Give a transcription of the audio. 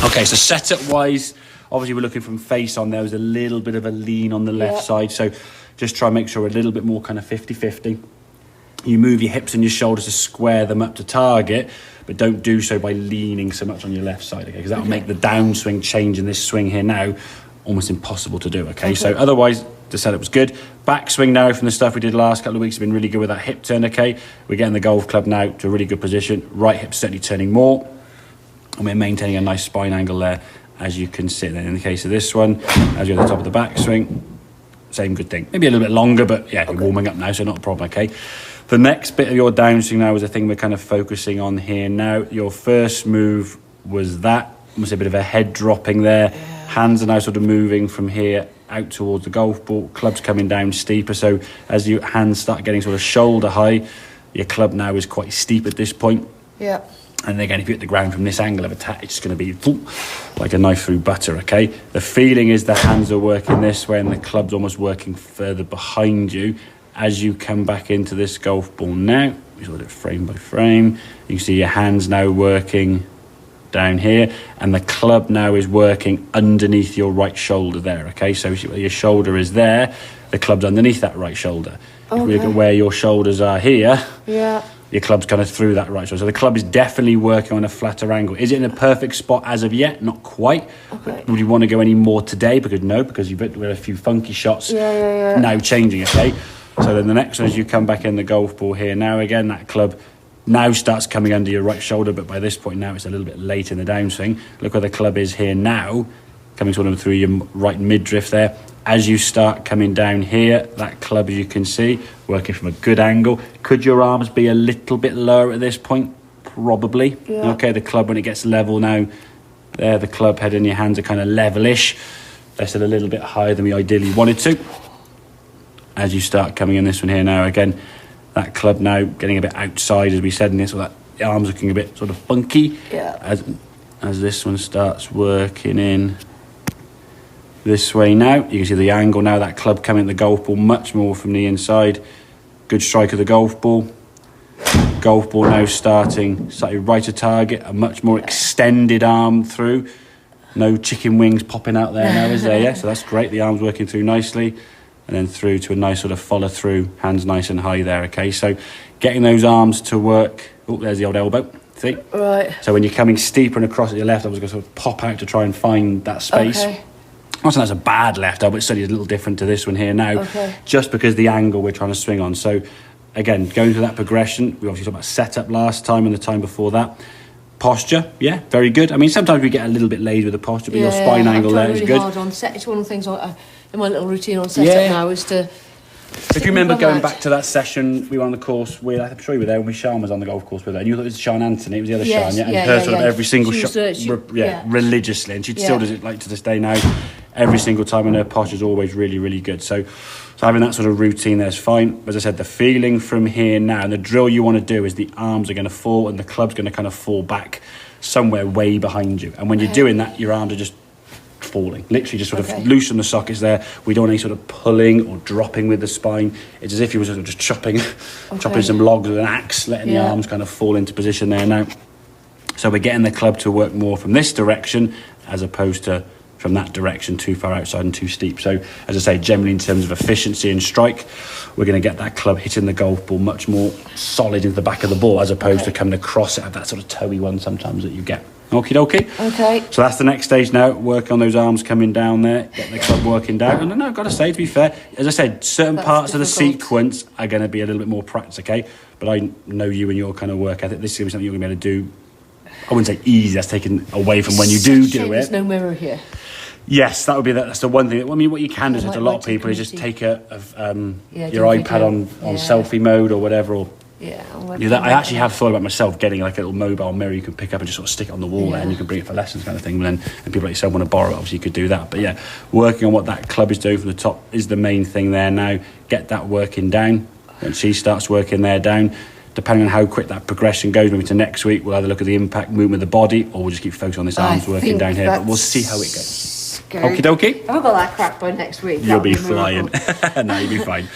Okay, so setup-wise, obviously we're looking from face on. There was a little bit of a lean on the left side, so just try and make sure we're a little bit more kind of 50-50. You move your hips and your shoulders to square them up to target, but don't do so by leaning so much on your left side, okay? Because that'll make the downswing change in this swing here now almost impossible to do, okay? So otherwise, the setup was good. Backswing now from the stuff we did last couple of weeks has been really good with that hip turn, okay? We're getting the golf club now to a really good position. Right hip certainly turning more, and we're maintaining a nice spine angle there, as you can see. Then in the case of this one, as you're at the top of the backswing, same good thing. Maybe a little bit longer, but yeah, you're warming up now, so not a problem, okay? The next bit of your downswing now is the thing we're kind of focusing on here now. Your first move was that, almost a bit of a head dropping there. Hands are now sort of moving from here out towards the golf ball. Club's coming down steeper, so as your hands start getting sort of shoulder high, your club now is quite steep at this point. Yeah. And again, if you hit the ground from this angle of attack, it's going to be like a knife through butter, okay? The feeling is the hands are working this way and the club's almost working further behind you. As you come back into this golf ball now, we saw it frame by frame. You can see your hands now working down here, and the club now is working underneath your right shoulder there, okay? So your shoulder is there, the club's underneath that right shoulder. If we look at where your shoulders are here, your club's kind of through that right shoulder. So the club is definitely working on a flatter angle. Is it in a perfect spot as of yet? Not quite. But would you want to go any more today? Because you've had a few funky shots now changing, okay? So then the next one is you come back in the golf ball here. Now again, that club now starts coming under your right shoulder, but by this point now it's a little bit late in the downswing. Look where the club is here now, coming sort of through your right midriff there. As you start coming down here, that club, as you can see, working from a good angle. Could your arms be a little bit lower at this point? Probably. Okay, the club, when it gets level now, there, the club head and your hands are kind of levelish. They're still a little bit higher than we ideally wanted to. As you start coming in this one here now, again, that club now getting a bit outside, as we said in this, so that the arms looking a bit sort of funky. As this one starts working in this way now, you can see the angle now, that club coming at the golf ball much more from the inside. Good strike of the golf ball. Golf ball now starting slightly right of target, a much more extended arm through. No chicken wings popping out there now, is there? Yeah, so that's great. The arm's working through nicely. And then through to a nice sort of follow through, hands nice and high there, okay? So getting those arms to work. Oh, there's the old elbow, see? Right. So when you're coming steeper and across at your left, I was going to sort of pop out to try and find that space. Okay. Not saying that's a bad left elbow, it's certainly a little different to this one here now. Okay. Just because the angle we're trying to swing on. So again, going through that progression, we obviously talked about setup last time and the time before that. Posture, yeah, very good. I mean, sometimes we get a little bit lazy with the posture, but your spine angle there is good. Hard on set. It's one of the things in my little routine on setup now is to... If you remember going back to that session we were on the course with, I'm sure you were there when Sian was on the golf course with her, and you thought it was Sian Anthony, it was the other Sian, yeah? And her sort of every single shot, religiously, and she still does it like to this day now, every single time, and her posture is always really, really good. So having that sort of routine there is fine. As I said, the feeling from here now, and the drill you want to do is the arms are going to fall and the club's going to kind of fall back somewhere way behind you. And when you're doing that, your arms are just falling, literally just sort of loosen the sockets there. We don't want any sort of pulling or dropping with the spine. It's as if you were sort of just chopping some logs with an axe, letting the arms kind of fall into position there now. So we're getting the club to work more from this direction as opposed to from that direction, too far outside and too steep. So as I say, generally in terms of efficiency and strike, we're going to get that club hitting the golf ball much more solid into the back of the ball as opposed to coming across it, have that sort of toey one sometimes that you get. Okie dokie. Okay. So that's the next stage now. Work on those arms coming down there. Get the club working down. And I've got to say, to be fair, as I said, certain parts of the sequence are going to be a little bit more practice, okay? But I know you and your kind of work ethic. This is going to be something you're going to be able to do. I wouldn't say easy. That's taken away from when you do it. There's no mirror here. Yes, that would be that's the one thing. I mean, what you can do to a lot of people is just take your iPad on selfie mode or whatever, or I actually have thought about myself getting like a little mobile mirror you can pick up and just sort of stick it on the wall there, and you can bring it for lessons kind of thing. And people like yourself want to borrow it, obviously you could do that. But yeah, working on what that club is doing from the top is the main thing there now. Get that working down. When she starts working there down, depending on how quick that progression goes, maybe to next week, we'll either look at the impact movement of the body or we'll just keep focusing on this arms working down here. But we'll see how it goes. Okie dokie. I've got that crack by next week. You'll be flying. No, you'll be fine.